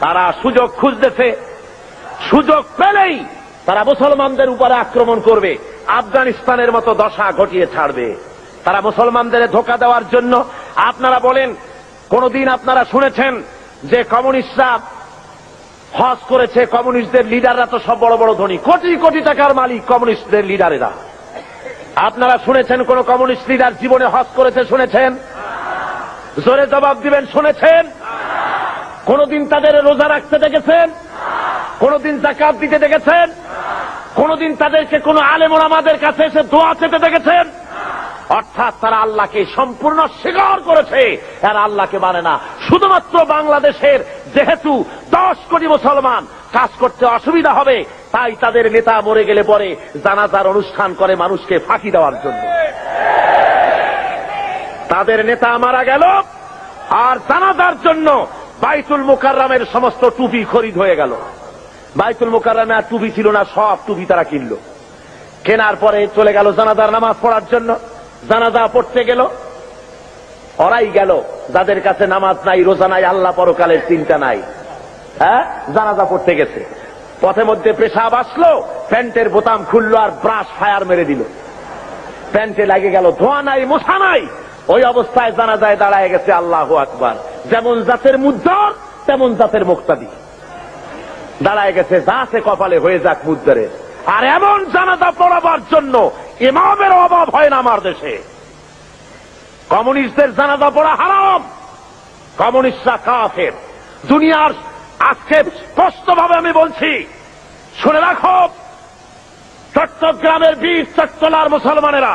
তারা সুযোগ খুঁজতেছে, সুযোগ পেলেই তারা মুসলমানদের উপরে আক্রমণ করবে, আফগানিস্তানের মতো দশা ঘটিয়ে ছাড়বে। তারা মুসলমানদের ধোঁকা দেওয়ার জন্য। আপনারা বলেন, কোনদিন আপনারা শুনেছেন যে কমিউনিস্টরা হজ করেছে? কমিউনিস্টদের লিডাররা তো সব বড় বড় ধনী, কোটি কোটি টাকার মালিক কমিউনিস্টদের লিডারেরা। আপনারা শুনেছেন কোন কমিউনিস্ট লিডার জীবনে হজ করেছে? শুনেছেন? জোরে জবাব দিবেন, শুনেছেন? কোনদিন তাদের রোজা রাখতে দেখেছেন? কোনদিন যাকাত দিতে দেখেছেন? কোনদিন তাদেরকে কোন আলেম ওলামাদের কাছে এসে দোয়া চেতে দেখেছেন? অর্থাৎ তারা আল্লাহকে সম্পূর্ণ স্বীকার করেছে, আর আল্লাহকে মানে না। শুধুমাত্র বাংলাদেশের যেহেতু 10 কোটি মুসলমান, কাজ করতে অসুবিধা হবে, তাই তাদের নেতা মরে গেলে পরে জানাজার অনুষ্ঠান করে মানুষকে ফাঁকি দেওয়ার জন্য। তাদের নেতা মারা গেল, আর জানাজার জন্য বাইতুল মুকাররমের সমস্ত টুপি খরিদ হয়ে গেল। বাইতুল মুকাররমে আর টুপি ছিল না, সব টুপি তারা কিনলো। কেনার পরে চলে গেল জানাজার নামাজ পড়ার জন্য। জানাজা পড়তে গেল, ওরাই গেল যাদের কাছে নামাজ নাই, রোজা নাই, আল্লাহ পরকালের চিন্তা নাই। হ্যাঁ, জানাজা পড়তে গেছে, পথে মধ্যে পেশাব আসলো, প্যান্টের বোতাম খুললো আর ব্রাশ ফায়ার মেরে দিল। প্যান্টে লাগে গেল, ধোয়া নাই, মোছা নাই। ওই অবস্থায় জানাজায় দাঁড়ায় গেছে আল্লাহু আকবার। যেমন জাতের মুদ্দার তেমন জাতের মুক্তাদি দাঁড়ায় গেছে, যা সে কপালে হয়ে যাক মুদ্দারের। আর এমন জানাজা পড়াবার জন্য ইমামের অভাব হয় না আমার দেশে। কমিউনিস্টদের জানাজা পড়া হারাম, কমিউনিস্টরা কাফের। দুনিয়ার আজকে স্পষ্টভাবে আমি বলছি, শুনে রাখো, চট্টগ্রামের বীর চট্টলার মুসলমানেরা,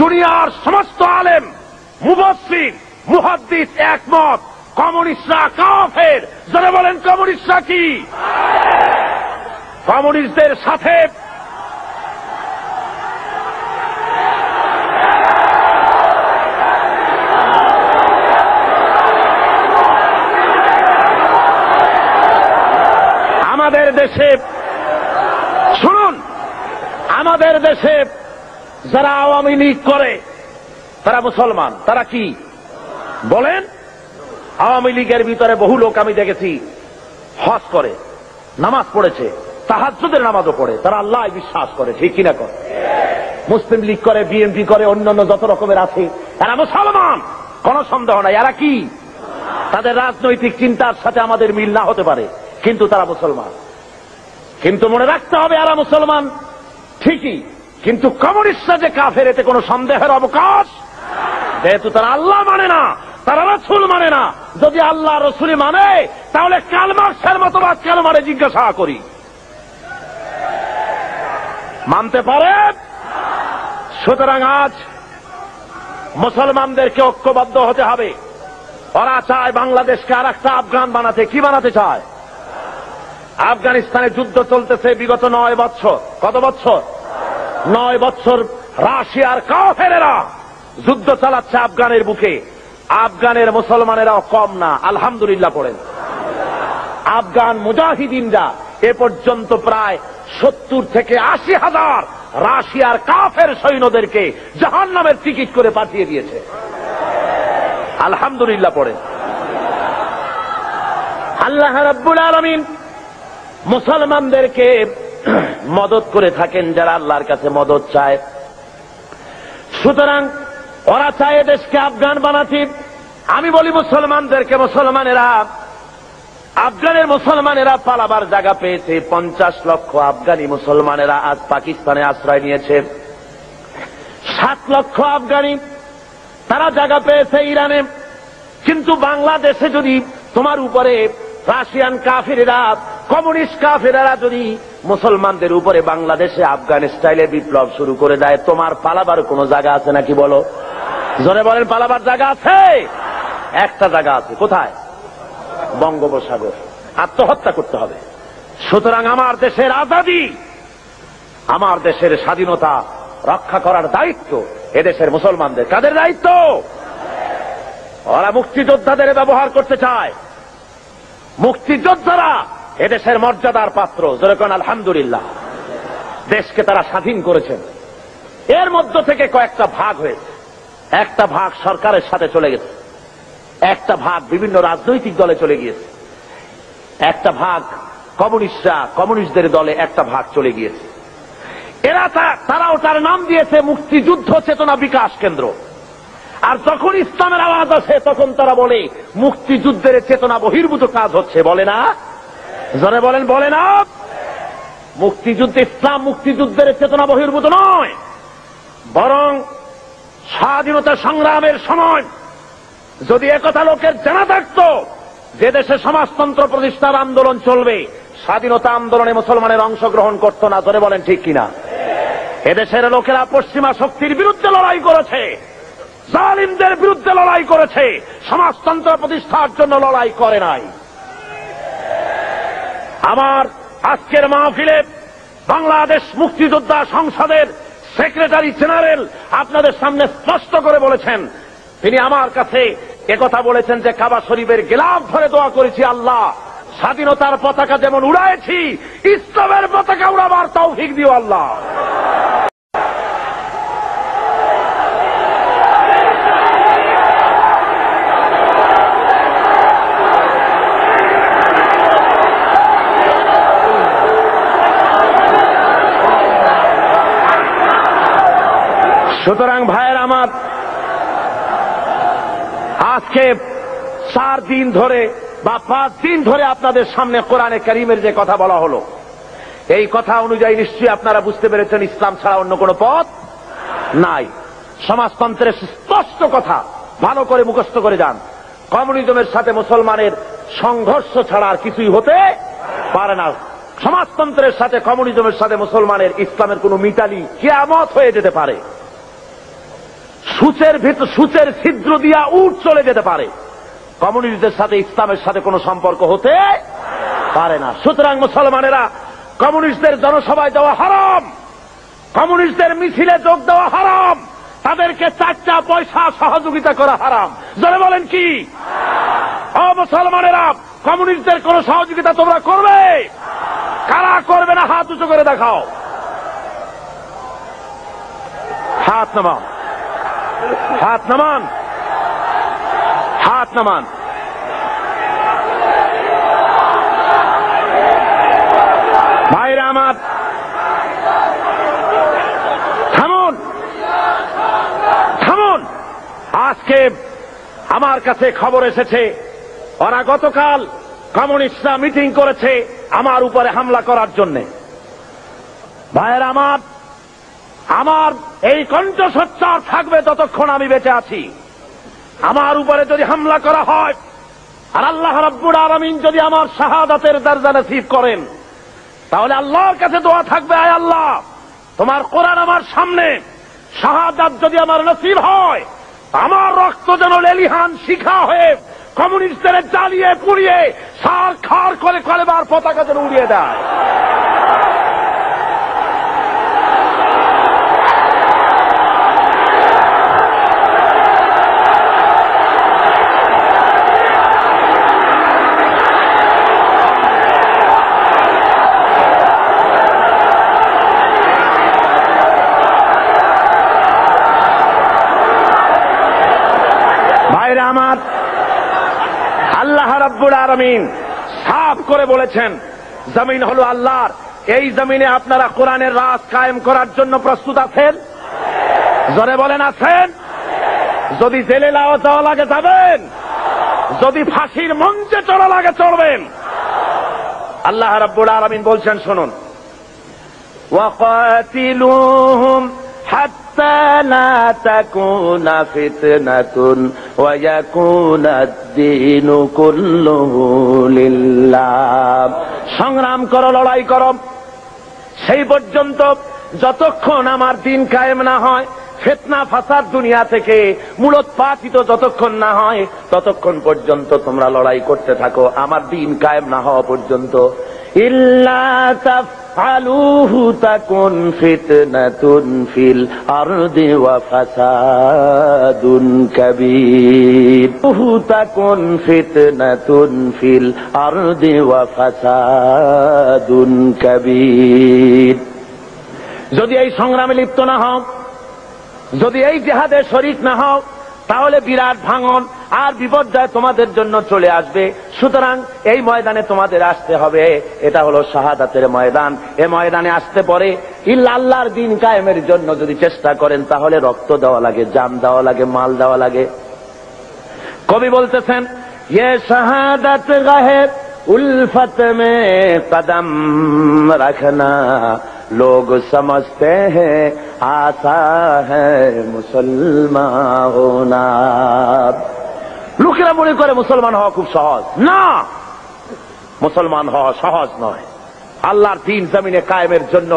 দুনিয়ার সমস্ত আলেম, মুফাসসির, মুহাদ্দিস একমত, কমিউনিস্টরা কাফের। যারা বলেন কমিউনিস্টরা কি? কমিউনিস্টদের সাথে আমাদের দেশে, শুনুন, আমাদের দেশে যারা আওয়ামী লীগ করে তারা মুসলমান। তারা কি বলেন? আওয়ামী লীগের ভিতরে বহু লোক আমি দেখেছি হজ করে, নামাজ পড়েছে, তাহাজ্জুদের নামাজও পড়ে, তারা আল্লাহ বিশ্বাস করে, ঠিক কিনা করে? মুসলিম লীগ করে, বিএনপি করে, অন্যান্য যত রকমের আছে, এরা মুসলমান, কোন সন্দেহ নাই। এরা কি? তাদের রাজনৈতিক চিন্তার সাথে আমাদের মিল না হতে পারে, কিন্তু তারা মুসলমান। কিন্তু মনে রাখতে হবে, এরা মুসলমান ঠিকই, কিন্তু কমিউনিস্টরা যে কাফের এতে কোনো সন্দেহের অবকাশ। যেহেতু তারা আল্লাহ মানে না, তারা রাসূল মানে না। যদি আল্লাহ রাসূল মানে, তাহলে কার্ল মার্কসের মতবাদ কেন মানে জিজ্ঞাসা করি? মানতে পারে? সুতরাং আজ মুসলমানদেরকে ঐক্যবদ্ধ হতে হবে। ওরা চায় বাংলাদেশকে আর একটা আফগান বানাতে। কি বানাতে চায়? আফগানিস্তানে যুদ্ধ চলতেছে বিগত 9 বছর। কত বছর? 9 বছর রাশিয়ার কাফেরেরা যুদ্ধ চালাচ্ছে আফগানের বুকে। আফগানের মুসলমানেরাও কম না, আলহামদুলিল্লাহ পড়েন। আফগান মুজাহিদিনরা এ পর্যন্ত প্রায় 70 থেকে 80 হাজার রাশিয়ার কাফের সৈন্যদেরকে জাহান্নামের টিকিট করে পাঠিয়ে দিয়েছে, আলহামদুলিল্লাহ পড়েন। আল্লাহ রাব্বুল আলামিন মুসলমানদেরকে মদত করে থাকেন যারা আল্লাহর কাছে মদত চায়। সুতরাং ওরা চায় দেশকে আফগান বানাতে। আমি বলি মুসলমানদেরকে, মুসলমানেরা, আফগানের মুসলমানেরা পালাবার জায়গা পেয়েছে। 50 লক্ষ আফগানি মুসলমানেরা আজ পাকিস্তানে আশ্রয় নিয়েছে। 7 লক্ষ আফগানি তারা জায়গা পেয়েছে ইরানে। কিন্তু বাংলাদেশে যদি তোমার উপরে রাশিয়ান কাফেরেরা, কমিউনিস্ট কাফেরেরা যদি মুসলমানদের উপরে বাংলাদেশে আফগান স্টাইলে বিপ্লব শুরু করে দেয়, তোমার পালাবার কোনো জায়গা আছে নাকি বলো? জোরে বলেন, পালাবার জায়গা আছে? একটা জায়গা আছে। কোথায়? বঙ্গোপসাগর। আত্মহত্যা করতে হবে। সুতরাং আমার দেশের আজাদী, আমার দেশের স্বাধীনতা রক্ষা করার দায়িত্ব এদেশের মুসলমানদের। কাদের দায়িত্ব? ওরা মুক্তিযোদ্ধাদের ব্যবহার করতে চায়। মুক্তিযোদ্ধারা এদেশের মর্যাদার পাত্র। যেরকম আলহামদুলিল্লাহ, দেশকে তারা স্বাধীন করেছেন। এর মধ্য থেকে কয়েকটা ভাগ হয়েছে। একটা ভাগ সরকারের সাথে চলে গেছে, একটা ভাগ বিভিন্ন রাজনৈতিক দলে চলে গিয়েছে। একটা ভাগ কমিউনিস্টদের দলে একটা ভাগ চলে গিয়েছে। তারাও তার নাম দিয়েছে মুক্তিযুদ্ধ চেতনা বিকাশ কেন্দ্র। আর যখন ইসলামের আওয়াজ আসে তখন তারা বলে মুক্তিযুদ্ধের চেতনা বহির্ভূত কাজ হচ্ছে। বলে না? জোরে বলেন, বলে না? ইসলাম মুক্তিযুদ্ধের চেতনা বহির্ভূত নয়, বরং স্বাধীনতা সংগ্রামের সময় যদি একথা লোকের জানা থাকত যে দেশে সমাজতন্ত্র প্রতিষ্ঠার আন্দোলন চলবে, স্বাধীনতা আন্দোলনে মুসলমানের অংশগ্রহণ করত না। ধরে বলেন ঠিক কিনা? এদেশের লোকেরা পশ্চিমা শক্তির বিরুদ্ধে লড়াই করেছে, জালিমদের বিরুদ্ধে লড়াই করেছে, সমাজতন্ত্র প্রতিষ্ঠার জন্য লড়াই করে নাই। আমার আজকের মাহফিলে বাংলাদেশ মুক্তিযোদ্ধা সংসদের সেক্রেটারি জেনারেল আপনাদের সামনে স্পষ্ট করে বলেছেন, তিনি আমার কাছে একথা বলেছেন যে কাবা শরীফের গিলাফ ধরে দোয়া করেছি, আল্লাহ স্বাধীনতার পতাকা যেমন উড়াইছি ইসলামের পতাকা উড়াবার তৌফিক দিও আল্লাহ। সুতরাং ভাইয়ের আমার, আজকে 4 দিন ধরে বা 5 দিন ধরে আপনাদের সামনে কোরআনে কারীমের যে কথা বলা হলো, এই কথা অনুযায়ী নিশ্চয়ই আপনারা বুঝতে পেরেছেন ইসলাম ছাড়া অন্য কোনো পথ নাই। সমাজতন্ত্রের স্পষ্ট কথা ভালো করে মুখস্থ করে যান। কমিউনিজমের সাথে মুসলমানের সংঘর্ষ ছাড়া আর কিছুই হতে পারে না। সমাজতন্ত্রের সাথে কমিউনিজমের সাথে মুসলমানের ইসলামের কোন মিতালি কিয়ামত হয়ে যেতে পারে। সূচের ছিদ্র দিয়া উট চলে যেতে পারে, কমিউনিস্টদের সাথে ইসলামের সাথে কোনো সম্পর্ক হতে পারে না। সুতরাং মুসলমানেরা, কমিউনিস্টদের জনসভায় যাওয়া হারাম, কমিউনিস্টদের মিছিলে যোগ দেওয়া হারাম, তাদেরকে 4 পয়সা সহযোগিতা করা হারাম। জোরে বলেন কি? ও মুসলমানেরা, কমিউনিস্টদের কোন সহযোগিতা তোমরা করবে? কারা করবে না হাত উঁচু করে দেখাও। হাত নামান, হাত নামান, হাত নামান। ভাইরা আমার, থামুন, থামুন। আজকে আমার কাছে খবর এসেছে ওরা গতকাল কমিউনিস্টরা মিটিং করেছে আমার উপরে হামলা করার জন্য। ভাইরা আমার এই কণ্ঠস্বর থাকবে ততক্ষণ আমি বেঁচে আছি। আমার উপরে যদি হামলা করা হয় আর আল্লাহ রাব্বুল আলামিন যদি আমার শাহাদাতের দরজা নসিব করেন, তাহলে আল্লাহর কাছে দোয়া থাকবে, আয় আল্লাহ তোমার কোরআন আমার সামনে, শাহাদাত যদি আমার নসিব হয়, আমার রক্ত যেন লেলিহান শিখা হয়ে কমিউনিস্টদের জ্বালিয়ে পুড়িয়ে সার খার করে কলেবার পতাকা যেন উড়িয়ে দেয়। আমার আল্লাহ রাব্বুল আলামিন সাফ করে বলেছেন, জমিন হলো আল্লাহর, এই জমিনে আপনারা কোরআনের রাজ কায়েম করার জন্য প্রস্তুত আছেন? জোরে বলেন আছেন? যদি জেলে যাওয়া লাগে যাবেন, যদি ফাঁসির মঞ্চে চড়া লাগে চড়বেন। আল্লাহ রাব্বুল আলামিন বলছেন, শুনুন, ওয়াকাতিলুহুম হাত্তা লা তাকুনা ফিতনাতুন ওয়া ইয়াকুনা আদ-দীনু কুল্লুহু লিল্লাহ। সংগ্রাম করো, লড়াই করো সেই পর্যন্ত যতক্ষণ আমার দিন কায়েম না হয়, ফিতনা ফাসাদ দুনিয়া থেকে মূলোৎপাটিত যতক্ষণ না হয়, ততক্ষণ পর্যন্ত তোমরা লড়াই করতে থাকো আমার দিন কায়েম না হওয়া পর্যন্ত। ইল্লা তাফআলুহু তাকুন ফিতনাতুন ফিল আরদি ওয়া ফাসাদুন কাবীর। তাকুন ফিতনাতুন ফিল আরদি ওয়া ফাসাদুন কাবীর। যদি এই সংগ্রামে লিপ্ত না হও, যদি এই জিহাদে শরীক না হও, তাহলে বিরাট ভাঙন আর বিপর্যয় তোমাদের জন্য চলে আসবে। সুতরাং এই ময়দানে তোমাদের আসতে হবে। এটা হলো শাহাদাতের ময়দান। এই ময়দানে আসতে পরে আল্লাহর দ্বীন কায়েমের জন্য যদি চেষ্টা করেন তাহলে রক্ত দেওয়া লাগে, জান দেওয়া লাগে, মাল দেওয়া লাগে। কবি বলতেছেন, ये शहादत गहे उल्फत में कदम रखना, लोग समझते हैं आसा है मुसलमान होना। লোকেরা মনে করে মুসলমান হওয়া খুব সহজ। না, মুসলমান হওয়া সহজ নয়। আল্লাহর দ্বীন জমিনে কায়েমের জন্য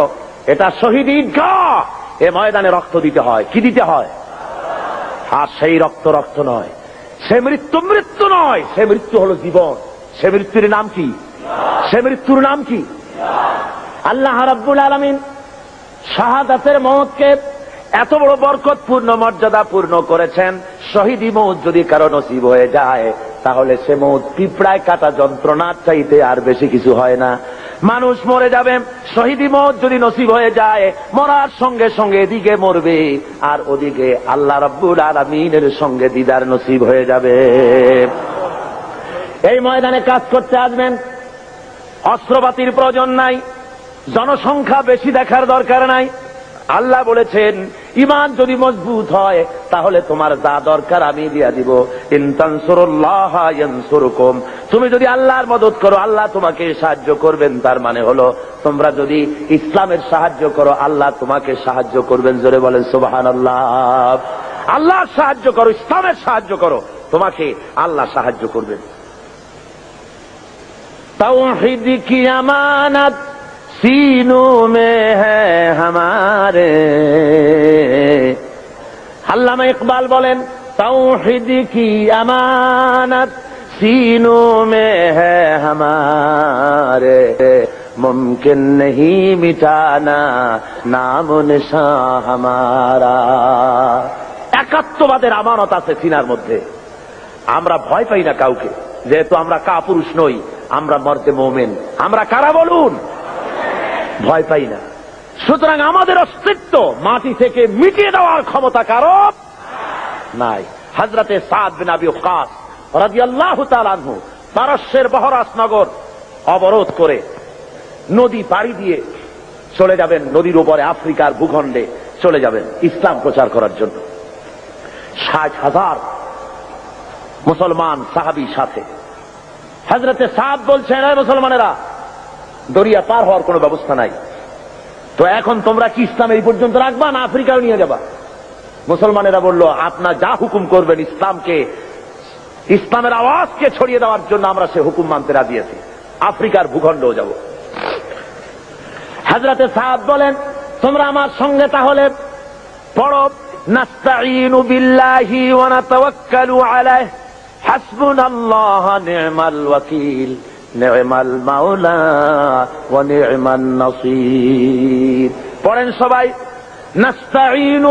এটা শহীদ ঈদগাহ। এ ময়দানে রক্ত দিতে হয়। কি দিতে হয়? আর সেই রক্ত নয়, সে মৃত্যু নয়, সে মৃত্যু হলো জীবন। সে মৃত্যুর নাম কি? সে মৃত্যুর নাম কি? আল্লাহ রাব্বুল আলামিন শাহাদাতের মওতকে এত বড় বরকতপূর্ণ মর্যাদাপূর্ণ করেছেন। শহীদি মওত যদি কারো নসিব হয়ে যায় তাহলে সে মওত পিঁপড়ায় কাটা যন্ত্রণার চাইতে আর বেশি কিছু হয় না। মানুষ মরে যাবে, শহীদি মওত যদি নসিব হয়ে যায়, মরার সঙ্গে সঙ্গে এদিকে মরবে আর ওদিকে আল্লাহ রাব্বুল আলামিনের সঙ্গে দিদার নসিব হয়ে যাবে। এই ময়দানে কাজ করতে আসবেন, অস্ত্রপাতির প্রয়োজন নাই, জনসংখ্যা বেশি দেখার দরকার নাই। আল্লাহ বলেছেন, ঈমান যদি মজবুত হয় তাহলে তোমার যা দরকার আমি দিয়া দিব। ইন তানসুরুল্লাহ ইয়ানসুরকুম, তুমি যদি আল্লাহর মদদ করো আল্লাহ তোমাকে সাহায্য করবেন। তার মানে হলো তোমরা যদি ইসলামের সাহায্য করো আল্লাহ তোমাকে সাহায্য করবেন। জোরে বলেন সুবহানাল্লাহ। আল্লাহর সাহায্য করো, ইসলামের সাহায্য করো, তোমাকে আল্লাহ সাহায্য করবেন। তাওহীদ কি আমানত सीनों में है हमारे। আল্লামা ইকবাল বলেন, তাওহীদ কি আমানত सीनों में है हमारे, मुमकिन नहीं मिटाना नाम निशान हमारा। একাত্মবাদের আমানত আছে সিনার মধ্যে। আমরা ভয় পাই না কাউকে, যেহেতু আমরা কাপুরুষ নই, আমরা মর্দে মুমিন। আমরা কারা বলুন? ভয় পাই না। সুতরাং আমাদের অস্তিত্ব মাটি থেকে মিটিয়ে দেওয়ার ক্ষমতা কারো নাই। হযরতে সাদ বিন আবি ওয়াক্কাস রাদিয়াল্লাহু তাআলা আনহু পারস্যের বহরাস নগর অবরোধ করে নদী পাড়ি দিয়ে চলে যাবেন, নদীর উপরে আফ্রিকার ভূখণ্ডে চলে যাবেন ইসলাম প্রচার করার জন্য। 60,000 মুসলমান সাহাবীর সাথে। হযরতে সাদ বলছেন, এই মুসলমানেরা, দরিয়া পার হওয়ার কোন ব্যবস্থা নাই, তো এখন তোমরা কি ইসলাম এই পর্যন্ত রাখবা না আফ্রিকাও নিয়ে যাবা? মুসলমানেরা বলল, আপনার যা হুকুম করবেন, ইসলামের আওয়াজকে ছড়িয়ে দেওয়ার জন্য আমরা সে হুকুম মানতে রাজি আছি, আফ্রিকার ভূখণ্ডও যাব। হযরতে সাদ বলেন, তোমরা আমার সঙ্গে তাহলে পড়ো, নাস্তাঈনু বিল্লাহি ওয়া নাতাওয়াক্কালু আলাইহি, হাসবুনাল্লাহু নি'মাল ওয়াকিল, নি'মাল মাওলা ওয়া নি'মান নাসীর। পড়েন সবাই, নাস্তাঈনু